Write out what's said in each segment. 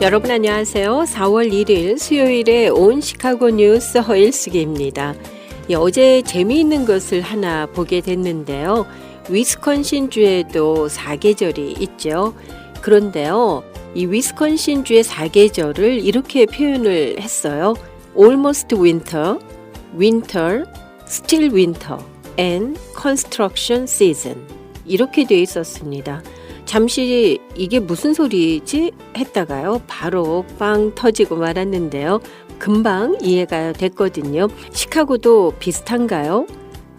여러분 안녕하세요. 4월 1일 수요일에 온 시카고 뉴스 허일숙입니다. 어제 재미있는 것을 하나 보게 됐는데요. 위스콘신주에도 사계절이 있죠. 그런데요. 이 위스콘신주의 사계절을 이렇게 표현을 했어요. Almost winter, winter, still winter, and construction season. 이렇게 돼 있었습니다. 잠시 이게 무슨 소리지 했다가요. 바로 빵 터지고 말았는데요. 금방 이해가 됐거든요. 시카고도 비슷한가요?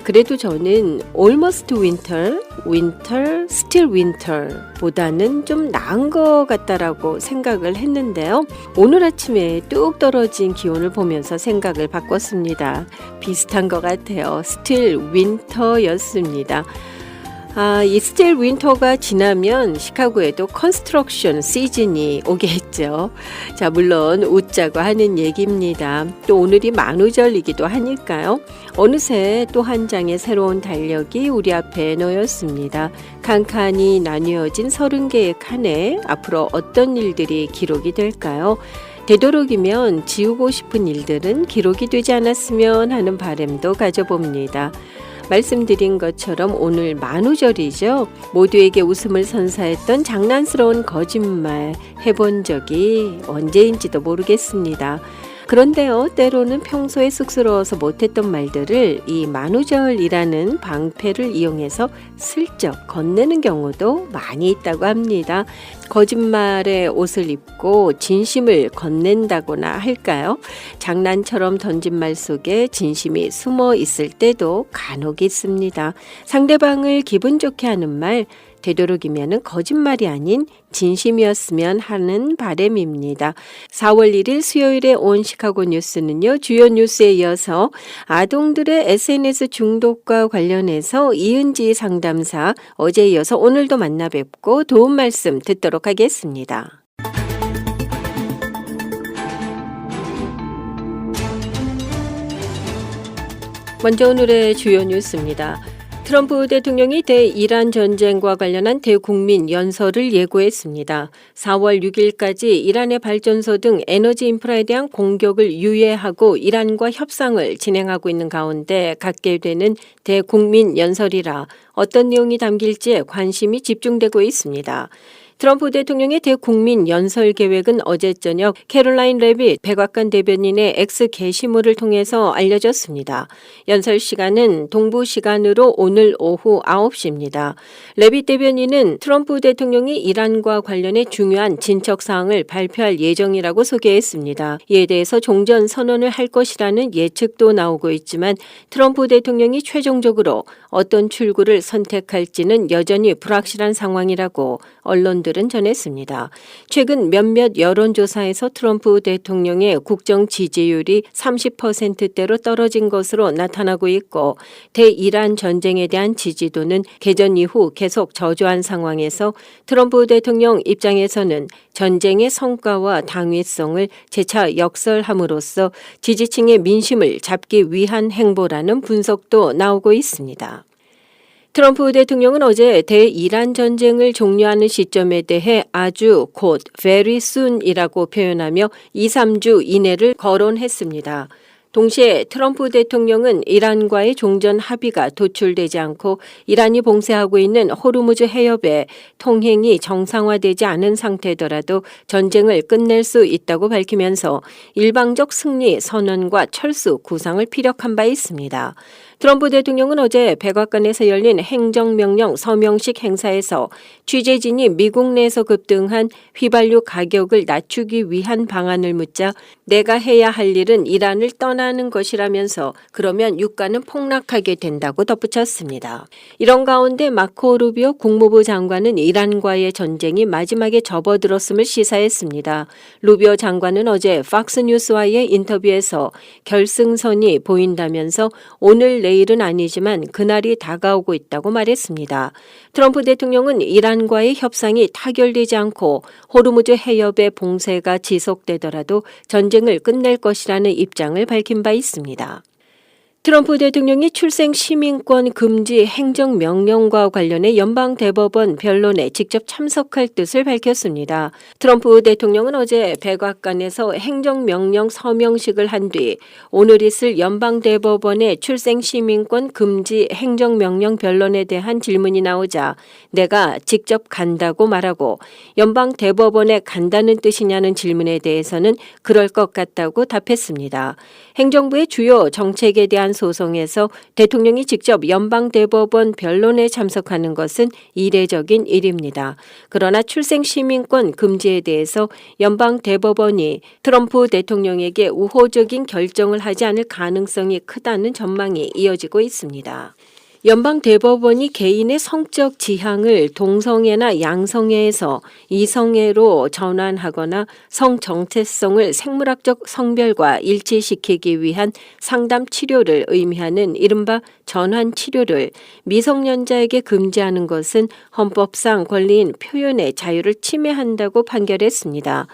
그래도 저는 almost winter, winter, still winter 보다는 좀 나은 것 같다라고 생각을 했는데요. 오늘 아침에 뚝 떨어진 기온을 보면서 생각을 바꿨습니다. 비슷한 것 같아요. still winter 였습니다. 이 still winter가 지나면 시카고에도 컨스트럭션 시즌이 오겠죠. 자, 물론 웃자고 하는 얘기입니다. 또 오늘이 만우절이기도 하니까요. 어느새 또 한 장의 새로운 달력이 우리 앞에 놓였습니다. 칸칸이 나뉘어진 30개의 칸에 앞으로 어떤 일들이 기록이 될까요? 되도록이면 지우고 싶은 일들은 기록이 되지 않았으면 하는 바람도 가져봅니다. 말씀드린 것처럼 오늘 만우절이죠. 모두에게 웃음을 선사했던 장난스러운 거짓말 해본 적이 언제인지도 모르겠습니다. 그런데요, 때로는 평소에 쑥스러워서 못했던 말들을 이 만우절이라는 방패를 이용해서 슬쩍 건네는 경우도 많이 있다고 합니다. 거짓말의 옷을 입고 진심을 건넨다거나 할까요? 장난처럼 던진 말 속에 진심이 숨어 있을 때도 간혹 있습니다. 상대방을 기분 좋게 하는 말, 되도록이면 거짓말이 아닌 진심이었으면 하는 바람입니다. 4월 1일 수요일에 온 시카고 뉴스는요. 주요 뉴스에 이어서 아동들의 SNS 중독과 관련해서 이은지 상담사 어제에 이어서 오늘도 만나 뵙고 도움 말씀 듣도록 하겠습니다. 먼저 오늘의 주요 뉴스입니다. 트럼프 대통령이 대이란 전쟁과 관련한 대국민 연설을 예고했습니다. 4월 6일까지 이란의 발전소 등 에너지 인프라에 대한 공격을 유예하고 이란과 협상을 진행하고 있는 가운데 갖게 되는 대국민 연설이라 어떤 내용이 담길지에 관심이 집중되고 있습니다. 트럼프 대통령의 대국민 연설 계획은 어제 저녁 캐롤라인 레빗 백악관 대변인의 X 게시물을 통해서 알려졌습니다. 연설 시간은 동부 시간으로 오늘 오후 9시입니다. 레빗 대변인은 트럼프 대통령이 이란과 관련해 중요한 진척 사항을 발표할 예정이라고 소개했습니다. 이에 대해서 종전 선언을 할 것이라는 예측도 나오고 있지만 트럼프 대통령이 최종적으로 어떤 출구를 선택할지는 여전히 불확실한 상황이라고 언론들은 전했습니다. 최근 몇몇 여론조사에서 트럼프 대통령의 국정 지지율이 30%대로 떨어진 것으로 나타나고 있고 대이란 전쟁에 대한 지지도는 개전 이후 계속 저조한 상황에서 트럼프 대통령 입장에서는 전쟁의 성과와 당위성을 재차 역설함으로써 지지층의 민심을 잡기 위한 행보라는 분석도 나오고 있습니다. 트럼프 대통령은 어제 대이란 전쟁을 종료하는 시점에 대해 아주 곧 very soon이라고 표현하며 2-3주 이내를 거론했습니다. 동시에 트럼프 대통령은 이란과의 종전 합의가 도출되지 않고 이란이 봉쇄하고 있는 호르무즈 해협의 통행이 정상화되지 않은 상태더라도 전쟁을 끝낼 수 있다고 밝히면서 일방적 승리 선언과 철수 구상을 피력한 바 있습니다. 트럼프 대통령은 어제 백악관에서 열린 행정명령 서명식 행사에서 취재진이 미국 내에서 급등한 휘발유 가격을 낮추기 위한 방안을 묻자 내가 해야 할 일은 이란을 떠나는 것이라면서 그러면 유가는 폭락하게 된다고 덧붙였습니다. 이런 가운데 마코 루비오 국무부 장관은 이란과의 전쟁이 마지막에 접어들었음을 시사했습니다. 루비오 장관은 어제 팍스뉴스와의 인터뷰에서 결승선이 보인다면서 오늘 내일은 아니지만 그날이 다가오고 있다고 말했습니다. 트럼프 대통령은 이란과의 협상이 타결되지 않고 호르무즈 해협의 봉쇄가 지속되더라도 전쟁을 끝낼 것이라는 입장을 밝힌 바 있습니다. 트럼프 대통령이 출생 시민권 금지 행정명령과 관련해 연방대법원 변론에 직접 참석할 뜻을 밝혔습니다. 트럼프 대통령은 어제 백악관에서 행정명령 서명식을 한 뒤 오늘 있을 연방대법원의 출생 시민권 금지 행정명령 변론에 대한 질문이 나오자 내가 직접 간다고 말하고 연방대법원에 간다는 뜻이냐는 질문에 대해서는 그럴 것 같다고 답했습니다. 행정부의 주요 정책에 대한 소송에서 대통령이 직접 연방대법원 변론에 참석하는 것은 이례적인 일입니다. 그러나 출생시민권 금지에 대해서 연방대법원이 트럼프 대통령에게 우호적인 결정을 하지 않을 가능성이 크다는 전망이 이어지고 있습니다. 연방대법원이 개인의 성적 지향을 동성애나 양성애에서 이성애로 전환하거나 성정체성을 생물학적 성별과 일치시키기 위한 상담 치료를 의미하는 이른바 전환 치료를 미성년자에게 금지하는 것은 헌법상 권리인 표현의 자유를 침해한다고 판결했습니다.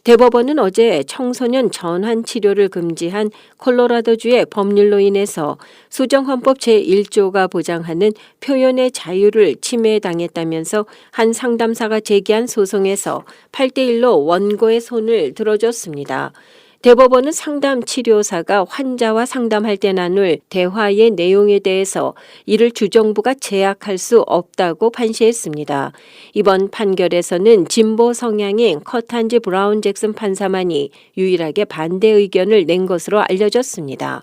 대법원은 어제 청소년 전환 치료를 금지한 콜로라도주의 법률로 인해서 수정헌법 제1조가 보장하는 표현의 자유를 침해당했다면서 한 상담사가 제기한 소송에서 8대1로 원고의 손을 들어줬습니다. 대법원은 상담 치료사가 환자와 상담할 때 나눌 대화의 내용에 대해서 이를 주정부가 제약할 수 없다고 판시했습니다. 이번 판결에서는 진보 성향인 커탄지 브라운 잭슨 판사만이 유일하게 반대 의견을 낸 것으로 알려졌습니다.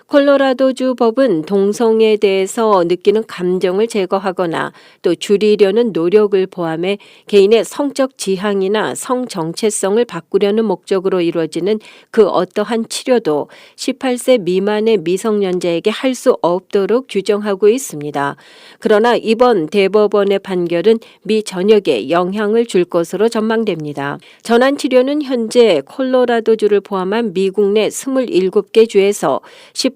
콜로라도주 법은 동성애에 대해서 느끼는 감정을 제거하거나 또 줄이려는 노력을 포함해 개인의 성적 지향이나 성정체성을 바꾸려는 목적으로 이루어지는 그 어떠한 치료도 18세 미만의 미성년자에게 할 수 없도록 규정하고 있습니다. 그러나 이번 대법원의 판결은 미 전역에 영향을 줄 것으로 전망됩니다. 전환치료는 현재 콜로라도주를 포함한 미국 내 27개 주에서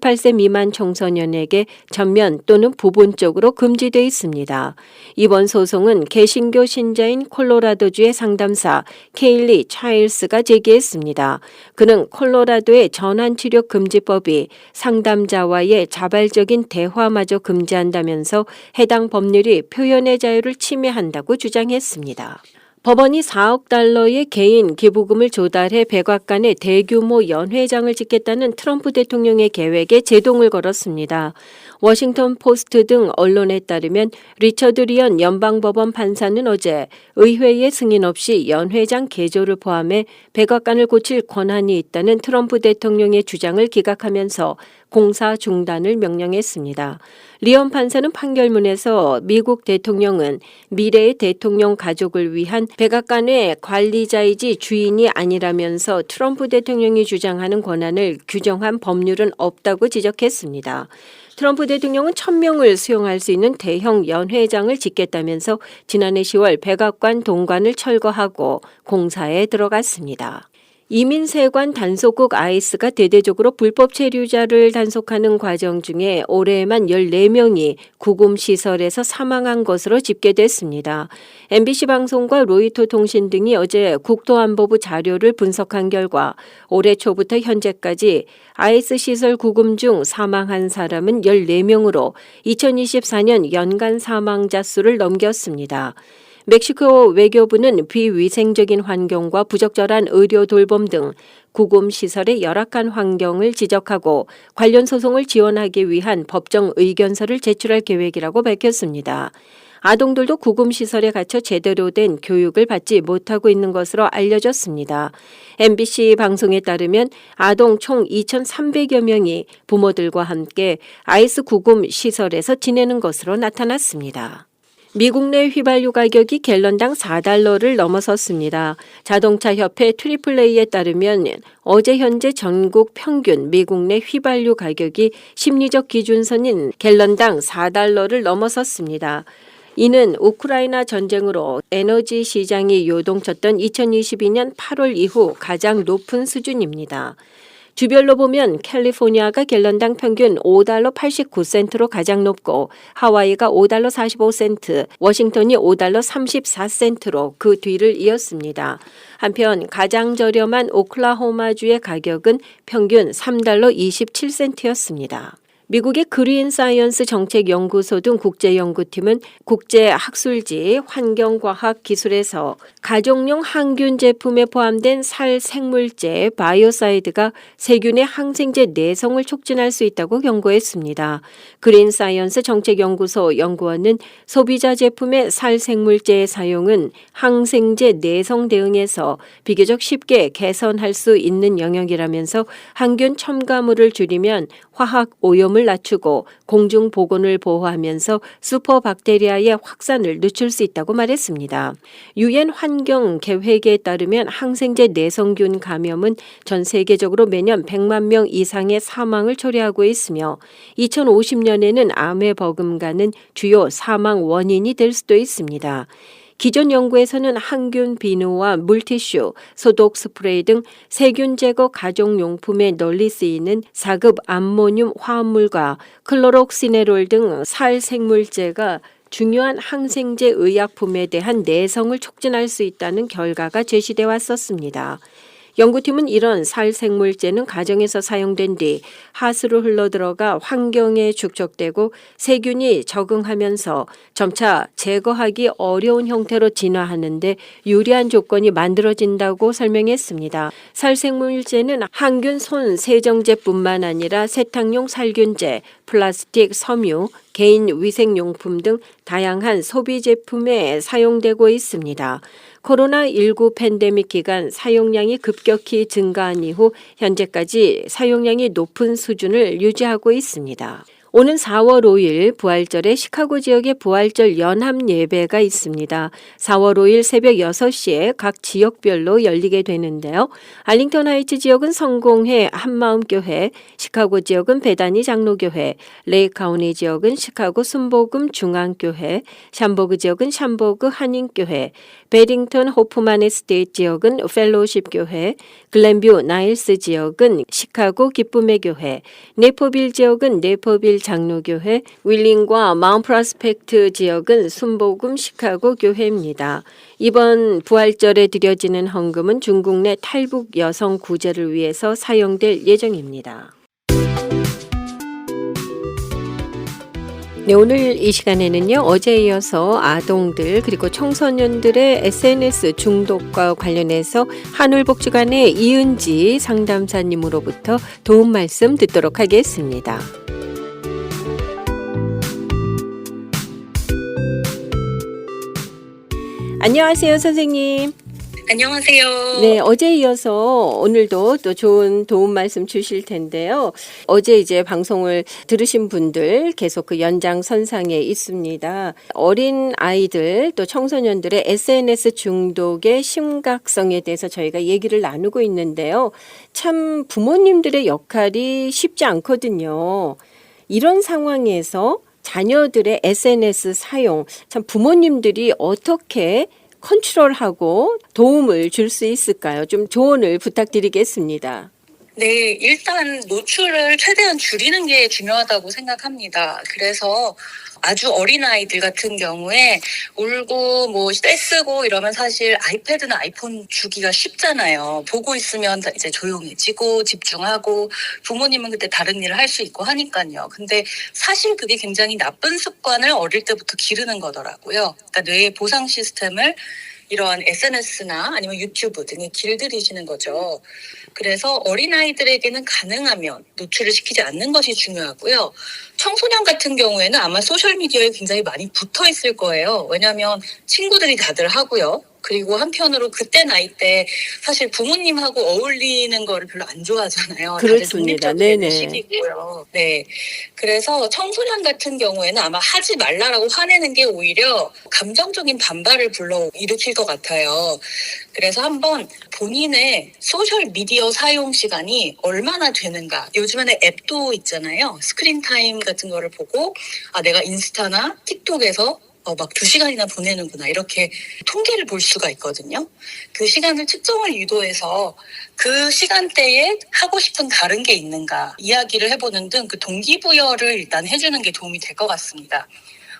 18세 미만 청소년에게 전면 또는 부분적으로 금지되어 있습니다. 이번 소송은 개신교 신자인 콜로라도주의 상담사 케일리 차일스가 제기했습니다. 그는 콜로라도의 전환치료 금지법이 상담자와의 자발적인 대화마저 금지한다면서 해당 법률이 표현의 자유를 침해한다고 주장했습니다. 법원이 4억 달러의 개인 기부금을 조달해 백악관에 대규모 연회장을 짓겠다는 트럼프 대통령의 계획에 제동을 걸었습니다. 워싱턴 포스트 등 언론에 따르면 리처드 리언 연방법원 판사는 어제 의회의 승인 없이 연회장 개조를 포함해 백악관을 고칠 권한이 있다는 트럼프 대통령의 주장을 기각하면서 공사 중단을 명령했습니다. 리언 판사는 판결문에서 미국 대통령은 미래의 대통령 가족을 위한 백악관의 관리자이지 주인이 아니라면서 트럼프 대통령이 주장하는 권한을 규정한 법률은 없다고 지적했습니다. 트럼프 대통령은 1,000명을 수용할 수 있는 대형 연회장을 짓겠다면서 지난해 10월 백악관 동관을 철거하고 공사에 들어갔습니다. 이민세관 단속국 아이스가 대대적으로 불법 체류자를 단속하는 과정 중에 올해에만 14명이 구금시설에서 사망한 것으로 집계됐습니다. MBC 방송과 로이터 통신 등이 어제 국토안보부 자료를 분석한 결과 올해 초부터 현재까지 아이스 시설 구금 중 사망한 사람은 14명으로 2024년 연간 사망자 수를 넘겼습니다. 멕시코 외교부는 비위생적인 환경과 부적절한 의료 돌봄 등 구금시설의 열악한 환경을 지적하고 관련 소송을 지원하기 위한 법정 의견서를 제출할 계획이라고 밝혔습니다. 아동들도 구금시설에 갇혀 제대로 된 교육을 받지 못하고 있는 것으로 알려졌습니다. MBC 방송에 따르면 아동 총 2,300여 명이 부모들과 함께 아이스 구금 시설에서 지내는 것으로 나타났습니다. 미국 내 휘발유 가격이 갤런당 4달러를 넘어섰습니다. 자동차협회 트리플레이에 따르면 어제 현재 전국 평균 미국 내 휘발유 가격이 심리적 기준선인 갤런당 4달러를 넘어섰습니다. 이는 우크라이나 전쟁으로 에너지 시장이 요동쳤던 2022년 8월 이후 가장 높은 수준입니다. 주별로 보면 캘리포니아가 갤런당 평균 5달러 89센트로 가장 높고 하와이가 5달러 45센트, 워싱턴이 5달러 34센트로 그 뒤를 이었습니다. 한편 가장 저렴한 오클라호마주의 가격은 평균 3달러 27센트였습니다. 미국의 그린 사이언스 정책연구소 등 국제연구팀은 국제학술지 환경과학기술에서 가정용 항균 제품에 포함된 살생물제 바이오사이드가 세균의 항생제 내성을 촉진할 수 있다고 경고했습니다. 그린 사이언스 정책연구소 연구원은 소비자 제품의 살생물제의 사용은 항생제 내성 대응에서 비교적 쉽게 개선할 수 있는 영역이라면서 항균 첨가물을 줄이면 화학 오염을 낮추고 공중 보건을 보호하면서 슈퍼박테리아의 확산을 늦출 수 있다고 말했습니다. 유엔 환경 계획에 따르면 항생제 내성균 감염은 전 세계적으로 매년 100만 명 이상의 사망을 초래하고 있으며 2050년에는 암에 버금가는 주요 사망 원인이 될 수도 있습니다. 기존 연구에서는 항균 비누와 물티슈, 소독 스프레이 등 세균 제거 가정용품에 널리 쓰이는 4급 암모늄 화합물과 클로록시네롤 등 살생물제가 중요한 항생제 의약품에 대한 내성을 촉진할 수 있다는 결과가 제시돼 왔었습니다. 연구팀은 이런 살생물제는 가정에서 사용된 뒤 하수로 흘러들어가 환경에 축적되고 세균이 적응하면서 점차 제거하기 어려운 형태로 진화하는 데 유리한 조건이 만들어진다고 설명했습니다. 살생물제는 항균 손 세정제뿐만 아니라 세탁용 살균제, 플라스틱, 섬유, 개인 위생용품 등 다양한 소비 제품에 사용되고 있습니다. 코로나19 팬데믹 기간 사용량이 급격히 증가한 이후 현재까지 사용량이 높은 수준을 유지하고 있습니다. 오는 4월 5일 부활절에 시카고 지역에 부활절 연합 예배가 있습니다. 4월 5일 새벽 6시에 각 지역별로 열리게 되는데요. 알링턴 하이츠 지역은 성공회 한마음교회, 시카고 지역은 베다니 장로교회, 레이크 카운티 지역은 시카고 순복음 중앙교회, 샴버그 지역은 샴버그 한인교회, 베링턴 호프만 에스테이트 지역은 펠로우십 교회, 글렌뷰 나일스 지역은 시카고 기쁨의 교회, 네퍼빌 지역은 네퍼빌 장로교회, 윌링과 마운트 프로스펙트 지역은 순복음 시카고 교회입니다. 이번 부활절에 드려지는 헌금은 중국 내 탈북 여성 구제를 위해서 사용될 예정입니다. 네, 오늘 이 시간에는요, 어제에 이어서 아동들 그리고 청소년들의 SNS 중독과 관련해서 한울복지관의 이은지 상담사님으로부터 도움 말씀 듣도록 하겠습니다. 안녕하세요, 선생님. 안녕하세요. 네, 어제에 이어서 오늘도 또 좋은 도움 말씀 주실 텐데요. 어제 이제 방송을 들으신 분들 계속 그 연장선상에 있습니다. 어린 아이들 또 청소년들의 SNS 중독의 심각성에 대해서 저희가 얘기를 나누고 있는데요. 참 부모님들의 역할이 쉽지 않거든요. 이런 상황에서 자녀들의 SNS 사용, 참 부모님들이 어떻게 컨트롤하고 도움을 줄 수 있을까요? 좀 조언을 부탁드리겠습니다. 네, 일단 노출을 최대한 줄이는 게 중요하다고 생각합니다. 그래서 아주 어린 아이들 같은 경우에 울고 뭐 떼쓰고 이러면 사실 아이패드나 아이폰 주기가 쉽잖아요. 보고 있으면 이제 조용해지고 집중하고 부모님은 그때 다른 일을 할 수 있고 하니까요. 근데 사실 그게 굉장히 나쁜 습관을 어릴 때부터 기르는 거더라고요. 그러니까 뇌의 보상 시스템을 이러한 SNS나 아니면 유튜브 등에 길들이시는 거죠. 그래서 어린아이들에게는 가능하면 노출을 시키지 않는 것이 중요하고요. 청소년 같은 경우에는 아마 소셜미디어에 굉장히 많이 붙어 있을 거예요. 왜냐하면 친구들이 다들 하고요. 그리고 한편으로 그때 나이 때 사실 부모님하고 어울리는 거를 별로 안 좋아하잖아요. 그렇습니다. 다들 네네. 독립적인 시기고요. 네. 그래서 청소년 같은 경우에는 아마 하지 말라라고 화내는 게 오히려 감정적인 반발을 일으킬 것 같아요. 그래서 한번 본인의 소셜미디어 사용 시간이 얼마나 되는가. 요즘에는 앱도 있잖아요. 스크린 타임 같은 거를 보고 내가 인스타나 틱톡에서 막 2시간이나 보내는구나 이렇게 통계를 볼 수가 있거든요. 그 시간을 측정을 유도해서 그 시간대에 하고 싶은 다른 게 있는가 이야기를 해보는 등 그 동기부여를 일단 해주는 게 도움이 될 것 같습니다.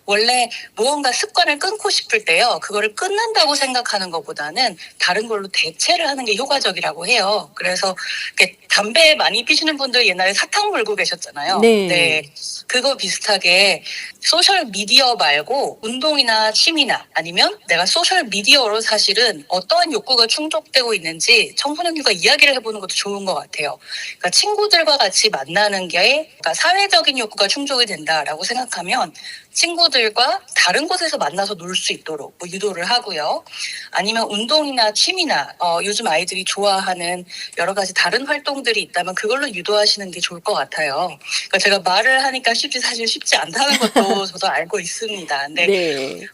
원래 무언가 습관을 끊고 싶을 때요. 그거를 끊는다고 생각하는 것보다는 다른 걸로 대체를 하는 게 효과적이라고 해요. 그래서 이렇게 담배 많이 피시는 분들 옛날에 사탕 물고 계셨잖아요. 네. 그거 비슷하게 소셜 미디어 말고 운동이나 취미나 아니면 내가 소셜 미디어로 사실은 어떠한 욕구가 충족되고 있는지 청소년들과 이야기를 해보는 것도 좋은 것 같아요. 그러니까 친구들과 같이 만나는 게 그러니까 사회적인 욕구가 충족이 된다라고 생각하면 친구들과 다른 곳에서 만나서 놀 수 있도록 뭐 유도를 하고요. 아니면 운동이나 취미나 요즘 아이들이 좋아하는 여러 가지 다른 활동들이 있다면 그걸로 유도하시는 게 좋을 것 같아요. 그러니까 제가 말을 하니까 사실 쉽지 않다는 것도 저도 알고 있습니다. 근데 네.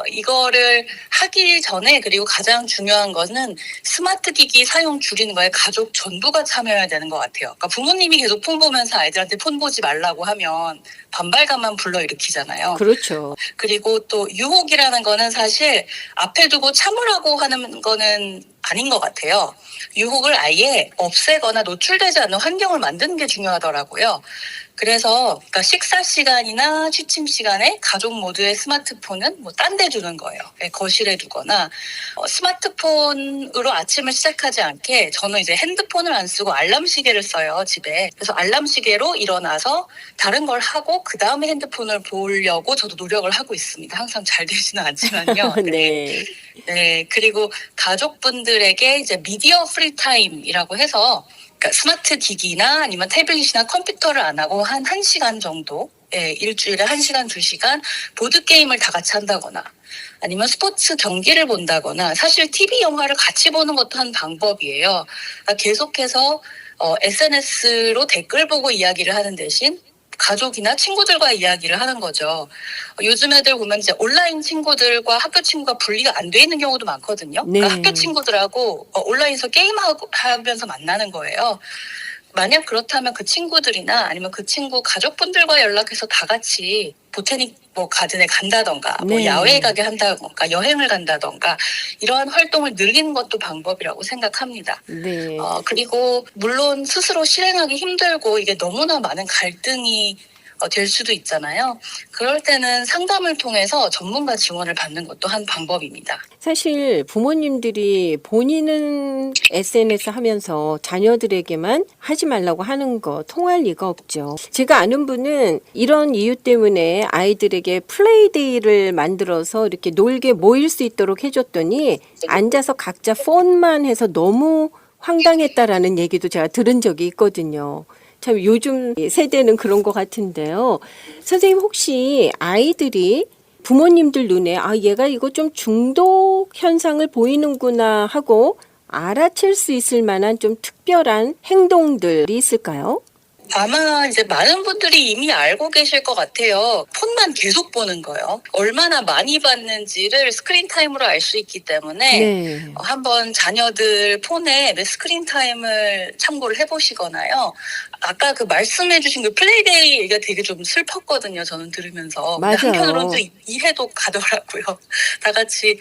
이거를 하기 전에 그리고 가장 중요한 거는 스마트 기기 사용 줄이는 거에 가족 전부가 참여해야 되는 것 같아요. 그러니까 부모님이 계속 폰 보면서 아이들한테 폰 보지 말라고 하면 반발감만 불러일으키잖아요. 그렇죠. 그리고 또 유혹이라는 거는 사실 앞에 두고 참으라고 하는 거는 아닌 것 같아요. 유혹을 아예 없애거나 노출되지 않는 환경을 만드는 게 중요하더라고요. 그래서 그러니까 식사 시간이나 취침 시간에 가족 모두의 스마트폰은 뭐 딴 데 두는 거예요. 거실에 두거나 스마트폰으로 아침을 시작하지 않게 저는 이제 핸드폰을 안 쓰고 알람 시계를 써요, 집에. 그래서 알람 시계로 일어나서 다른 걸 하고 그 다음에 핸드폰을 보려고 저도 노력을 하고 있습니다. 항상 잘 되지는 않지만요. 네. 네, 그리고 가족분들에게 이제 미디어 프리 타임이라고 해서 그러니까 스마트 기기나 아니면 태블릿이나 컴퓨터를 안 하고 한 1시간 정도, 일주일에 1시간, 2시간 보드게임을 다 같이 한다거나 아니면 스포츠 경기를 본다거나 사실 TV 영화를 같이 보는 것도 한 방법이에요. 그러니까 계속해서 SNS로 댓글 보고 이야기를 하는 대신 가족이나 친구들과 이야기를 하는 거죠. 요즘 애들 보면 이제 온라인 친구들과 학교 친구가 분리가 안 돼 있는 경우도 많거든요. 네. 그러니까 학교 친구들하고 온라인에서 게임하고 하면서 만나는 거예요. 만약 그렇다면 그 친구들이나 아니면 그 친구 가족분들과 연락해서 다 같이 보테닉 뭐 가든에 간다던가 뭐 네. 야외에 가게 한다던가 여행을 간다던가 이러한 활동을 늘리는 것도 방법이라고 생각합니다. 네. 그리고 물론 스스로 실행하기 힘들고 이게 너무나 많은 갈등이 될 수도 있잖아요. 그럴 때는 상담을 통해서 전문가 지원을 받는 것도 한 방법입니다. 사실 부모님들이 본인은 SNS 하면서 자녀들에게만 하지 말라고 하는 거 통할 리가 없죠. 제가 아는 분은 이런 이유 때문에 아이들에게 플레이데이를 만들어서 이렇게 놀게 모일 수 있도록 해줬더니 앉아서 각자 폰만 해서 너무 황당했다라는 얘기도 제가 들은 적이 있거든요. 참 요즘 세대는 그런 것 같은데요. 선생님 혹시 아이들이 부모님들 눈에 얘가 이거 좀 중독 현상을 보이는구나 하고 알아챌 수 있을 만한 좀 특별한 행동들이 있을까요? 아마 이제 많은 분들이 이미 알고 계실 것 같아요. 폰만 계속 보는 거요. 얼마나 많이 봤는지를 스크린 타임으로 알 수 있기 때문에 네. 한번 자녀들 폰에 스크린 타임을 참고를 해보시거나요. 아까 그 말씀해주신 그 플레이데이 얘기가 되게 좀 슬펐거든요. 저는 들으면서. 근데 맞아요. 한편으로는 또 이해도 가더라고요. 다 같이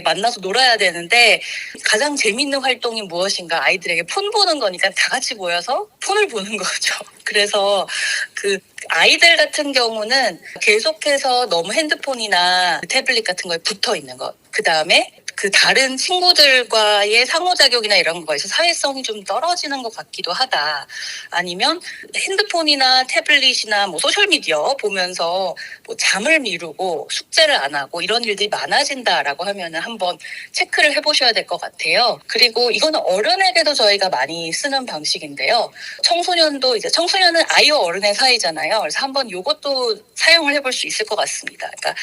만나서 놀아야 되는데 가장 재밌는 활동이 무엇인가 아이들에게 폰 보는 거니까 다 같이 모여서 폰을 보는 거죠. 그래서 그 아이들 같은 경우는 계속해서 너무 핸드폰이나 태블릿 같은 거에 붙어 있는 것. 그 다음에 그 다른 친구들과의 상호작용이나 이런 거에서 사회성이 좀 떨어지는 것 같기도 하다. 아니면 핸드폰이나 태블릿이나 뭐 소셜미디어 보면서 뭐 잠을 미루고 숙제를 안 하고 이런 일들이 많아진다라고 하면은 한번 체크를 해보셔야 될 것 같아요. 그리고 이거는 어른에게도 저희가 많이 쓰는 방식인데요. 청소년은 아이와 어른의 사이잖아요. 그래서 한번 이것도 사용을 해볼 수 있을 것 같습니다. 그러니까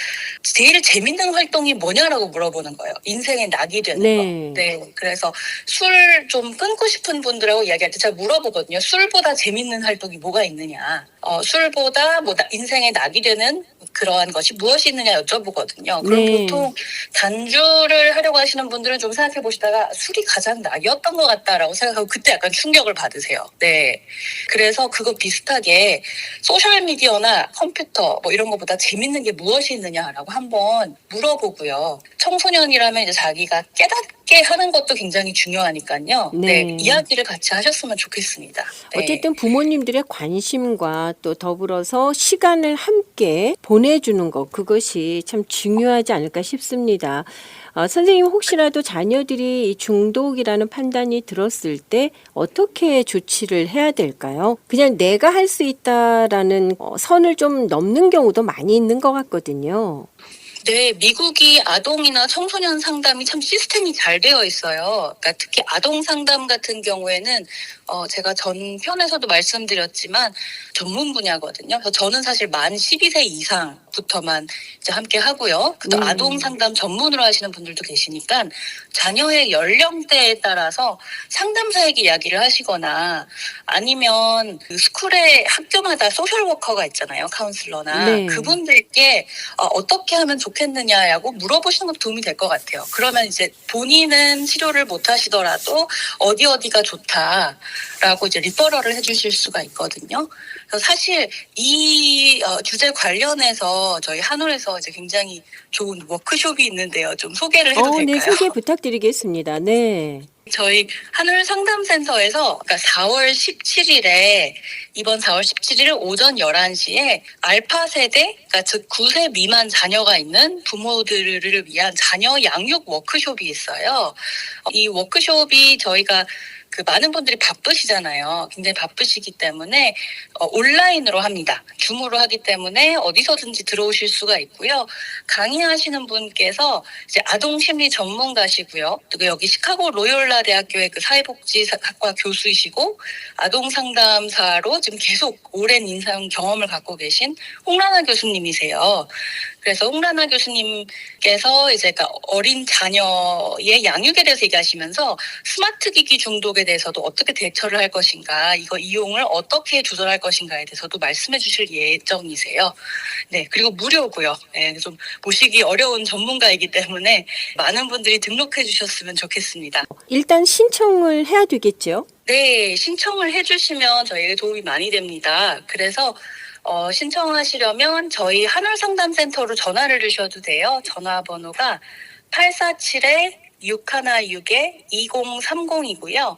제일 재밌는 활동이 뭐냐라고 물어보는 거예요. 인생의 낙이 되는 거. 그래서 술 좀 끊고 싶은 분들하고 이야기할 때 제가 물어보거든요. 술보다 재밌는 활동이 뭐가 있느냐. 술보다 뭐 인생의 낙이 되는 그러한 것이 무엇이 있느냐 여쭤보거든요. 그럼 보통 단주를 하려고 하시는 분들은 좀 생각해 보시다가 술이 가장 낙이었던 것 같다라고 생각하고 그때 약간 충격을 받으세요. 그래서 그거 비슷하게 소셜미디어나 컴퓨터 뭐 이런 것보다 재밌는 게 무엇이 있느냐라고 한번 물어보고요. 청소년이라면 이제 자기가 깨닫게 하는 것도 굉장히 중요하니까요. 이야기를 같이 하셨으면 좋겠습니다. 어쨌든 부모님들의 관심과 또 더불어서 시간을 함께 쉽게 보내주는 것, 그것이 참 중요하지 않을까 싶습니다. 선생님, 혹시라도 자녀들이 이 중독이라는 판단이 들었을 때 어떻게 조치를 해야 될까요? 그냥 내가 할 수 있다라는 선을 좀 넘는 경우도 많이 있는 것 같거든요. 네, 미국이 아동이나 청소년 상담이 참 시스템이 잘 되어 있어요. 그러니까 특히 아동 상담 같은 경우에는 제가 전편에서도 말씀드렸지만 전문 분야거든요. 그래서 저는 사실 만 12세 이상부터만 이제 함께 하고요. 또 아동 상담 전문으로 하시는 분들도 계시니까 자녀의 연령대에 따라서 상담사에게 이야기를 하시거나 아니면 그 스쿨에 학교마다 소셜워커가 있잖아요. 카운슬러나 네. 그분들께 어떻게 하면 좋겠느냐고 물어보시는 것도 도움이 될 것 같아요. 그러면 이제 본인은 치료를 못 하시더라도 어디가 좋다라고 이제 리퍼럴을 해주실 수가 있거든요. 그래서 사실 이 주제 관련해서 저희 한올에서 이제 굉장히 좋은 워크숍이 있는데요. 좀 소개를 해도 될까요? 네, 소개 부탁드리겠습니다. 네. 저희 한울 상담센터에서 그러니까 4월 17일에 이번 4월 17일 오전 11시에 알파 세대, 그러니까 즉 9세 미만 자녀가 있는 부모들을 위한 자녀 양육 워크숍이 있어요. 이 워크숍이 저희가 그 많은 분들이 바쁘시잖아요. 굉장히 바쁘시기 때문에 온라인으로 합니다. 줌으로 하기 때문에 어디서든지 들어오실 수가 있고요. 강의하시는 분께서 이제 아동 심리 전문가시고요. 또 여기 시카고 로욜라 대학교의 그 사회복지학과 교수이시고 아동 상담사로 지금 계속 오랜 인상 경험을 갖고 계신 홍라나 교수님이세요. 그래서 홍라나 교수님께서 이제 그러니까 어린 자녀의 양육에 대해서 얘기하시면서 스마트 기기 중독에 대해서도 어떻게 대처를 할 것인가, 이거 이용을 어떻게 조절할 것인가에 대해서도 말씀해 주실 예정이세요. 네, 그리고 무료고요. 네, 좀 모시기 어려운 전문가이기 때문에 많은 분들이 등록해 주셨으면 좋겠습니다. 일단 신청을 해야 되겠죠? 네, 신청을 해주시면 저희에게 도움이 많이 됩니다. 그래서 신청하시려면 저희 한울상담센터로 전화를 주셔도 돼요. 전화번호가 847-616-2030이고요.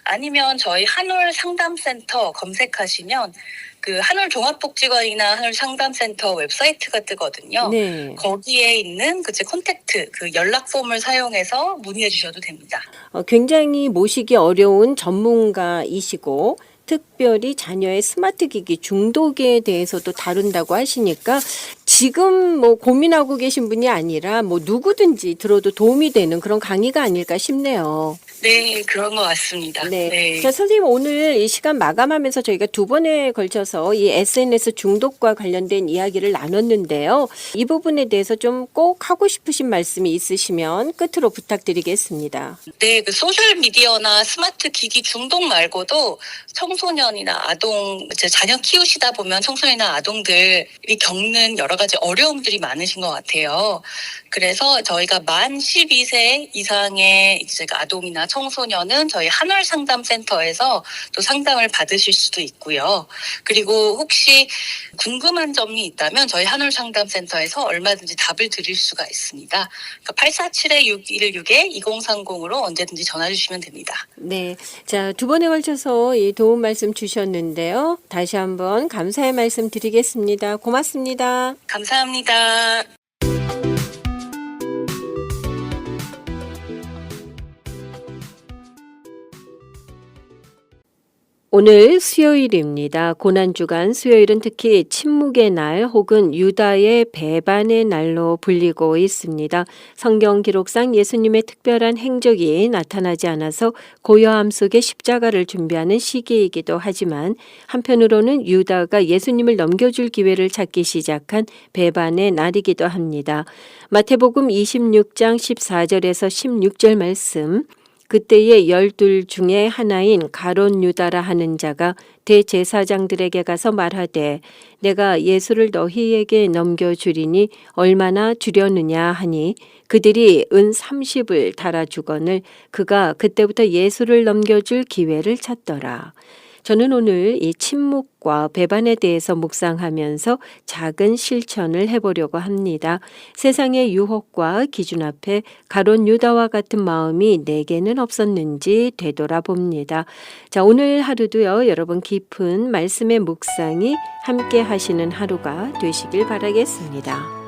아니면 저희 한울상담센터 검색하시면 그 한울종합복지관이나 한울상담센터 웨브사이트가 뜨거든요. 네. 거기에 있는 그 콘택트, 그 연락 폼을 사용해서 문의해 주셔도 됩니다. 굉장히 모시기 어려운 전문가이시고 특별히 자녀의 스마트 기기 중독에 대해서도 다룬다고 하시니까 지금 뭐 고민하고 계신 분이 아니라 뭐 누구든지 들어도 도움이 되는 그런 강의가 아닐까 싶네요. 네, 그런 것 같습니다. 네. 네. 자, 선생님, 오늘 이 시간 마감하면서 저희가 두 번에 걸쳐서 이 SNS 중독과 관련된 이야기를 나눴는데요. 이 부분에 대해서 좀 꼭 하고 싶으신 말씀이 있으시면 끝으로 부탁드리겠습니다. 네, 그 소셜미디어나 스마트 기기 중독 말고도 청소년이나 아동, 이제 자녀 키우시다 보면 청소년이나 아동들이 겪는 여러 가지 어려움들이 많으신 것 같아요. 그래서 저희가 만 12세 이상의 이제 아동이나 청소년은 저희 한울상담센터에서 또 상담을 받으실 수도 있고요. 그리고 혹시 궁금한 점이 있다면 저희 한울상담센터에서 얼마든지 답을 드릴 수가 있습니다. 그러니까 847-616-2030으로 언제든지 전화 주시면 됩니다. 네. 자, 두 번에 걸쳐서 이 도움 말씀 주셨는데요. 다시 한번 감사의 말씀 드리겠습니다. 고맙습니다. 감사합니다. 오늘 수요일입니다. 고난주간 수요일은 특히 침묵의 날 혹은 유다의 배반의 날로 불리고 있습니다. 성경 기록상 예수님의 특별한 행적이 나타나지 않아서 고요함 속에 십자가를 준비하는 시기이기도 하지만 한편으로는 유다가 예수님을 넘겨줄 기회를 찾기 시작한 배반의 날이기도 합니다. 마태복음 26장 14절에서 16절 말씀, 그때의 12 중에 하나인 가롯 유다라 하는 자가 대제사장들에게 가서 말하되 내가 예수를 너희에게 넘겨주리니 얼마나 주려느냐 하니 그들이 은 30을 달아주거늘 그가 그때부터 예수를 넘겨줄 기회를 찾더라. 저는 오늘 이 침묵과 배반에 대해서 묵상하면서 작은 실천을 해보려고 합니다. 세상의 유혹과 기준 앞에 가룟 유다와 같은 마음이 내게는 없었는지 되돌아봅니다. 자, 오늘 하루도요, 여러분 깊은 말씀의 묵상이 함께 하시는 하루가 되시길 바라겠습니다.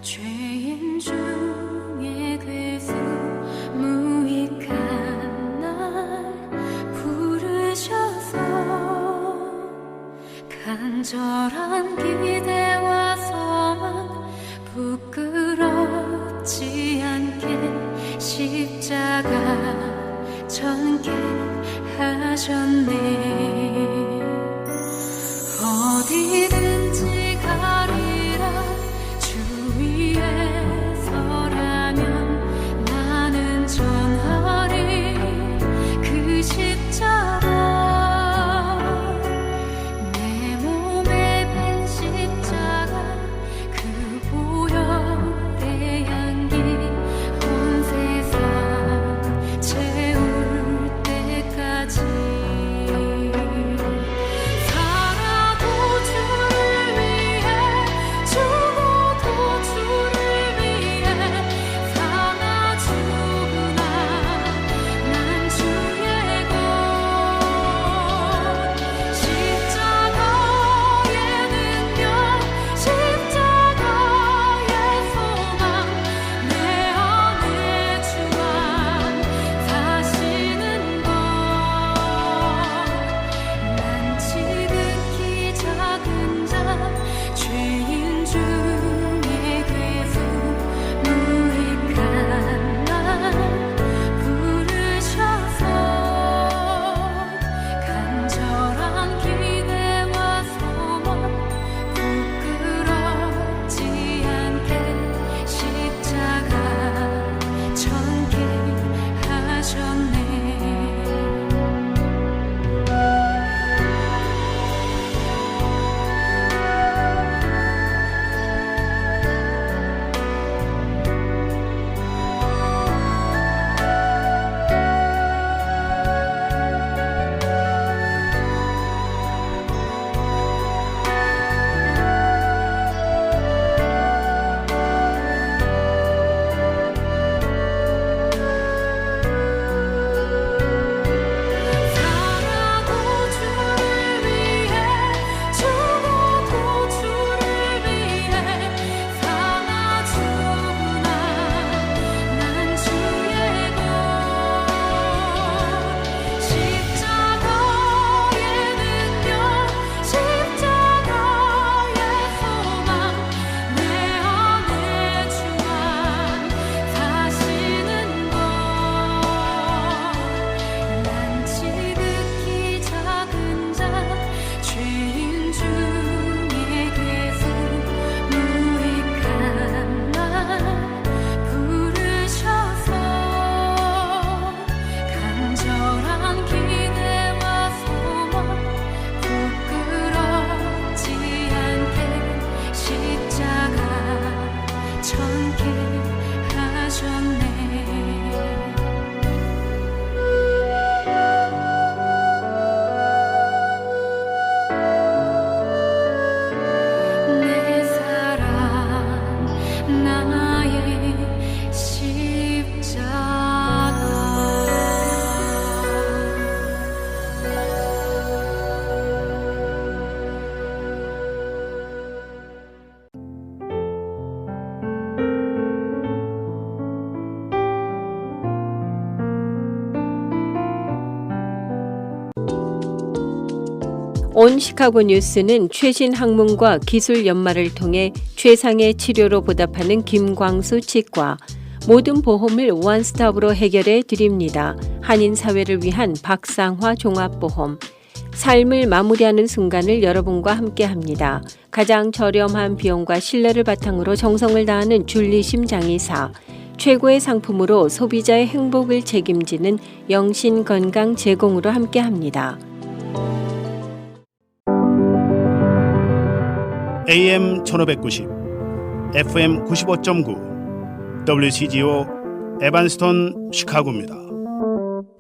죄인 중에 괴수 무익한 날 부르셔서 간절한 기대와 소망 부끄럽지 않게 십자가 전개 하셨네. 어디든지 가리라 주 위에 서라면 나는 전하리 그 십자가. 내 몸에 밴 십자가 그 보혈의 향기 온 세상 채울 때까지 살아도 주를 위해 죽어도 주를 위해 사나 죽으나 난 주의 것. 십자가의 능력 십자가의 소망 내 안에 주만 사시는 것. 난 지극히 작은 자 죄인 중에 괴수 무익한 날 부르셔서 간절한 기대와 소망 부끄럽지 않게 십자가 전개하셨네. 살아도 주를 위해 죽어도 주를 위해 사나 죽으나 난 주의 것. 십자가의 능력 십자가의 소망 내 안에 주만 사시는 것. 난 지극히 작은 자 죄인 중에 괴수 무익한 날 부르셔서 간절한 기대와 소망 부끄럽지 않게 십자가 전개하셨네. 내 사랑 나의 십자가. 온 시카고 뉴스는 최신 학문과 기술 연마를 통해 최상의 치료로 보답하는 김광수 치과, 모든 보험을 원스톱으로 해결해 드립니다. 한인 사회를 위한 박상화 종합보험, 삶을 마무리하는 순간을 여러분과 함께합니다. 가장 저렴한 비용과 신뢰를 바탕으로 정성을 다하는 줄리심 장의사. 최고의 상품으로 소비자의 행복을 책임지는 영신 건강 제공으로 함께합니다. AM 1590, FM 95.9, WCGO 에반스톤 시카고입니다.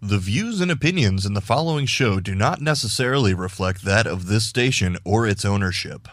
The views and opinions in the following show do not necessarily reflect that of this station or its ownership.